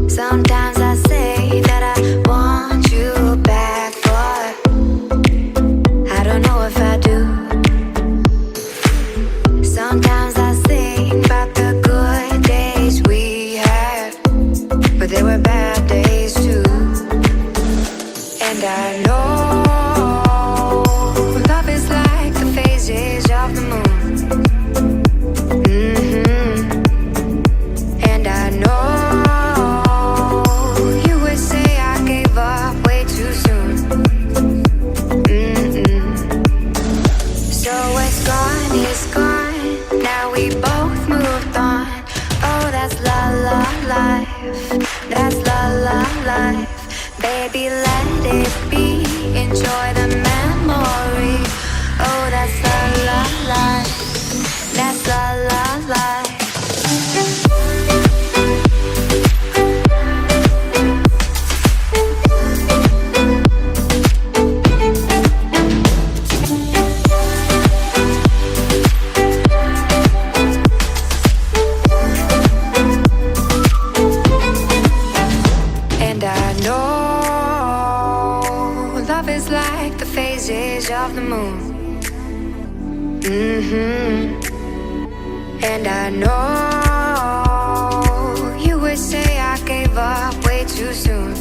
Sometimes I say that I want you back, but I don't know if I do. Sometimes I think about the good days we had, but there were bad days too. And I know love is like the phases of the moon. And I know it's gone, now we both moved on. Oh, that's la la life, that's la la life. Baby, let it be, enjoy the memory. Oh, that's la la life, that's la la life. Love is like the phases of the moon. And I know you would say I gave up way too soon.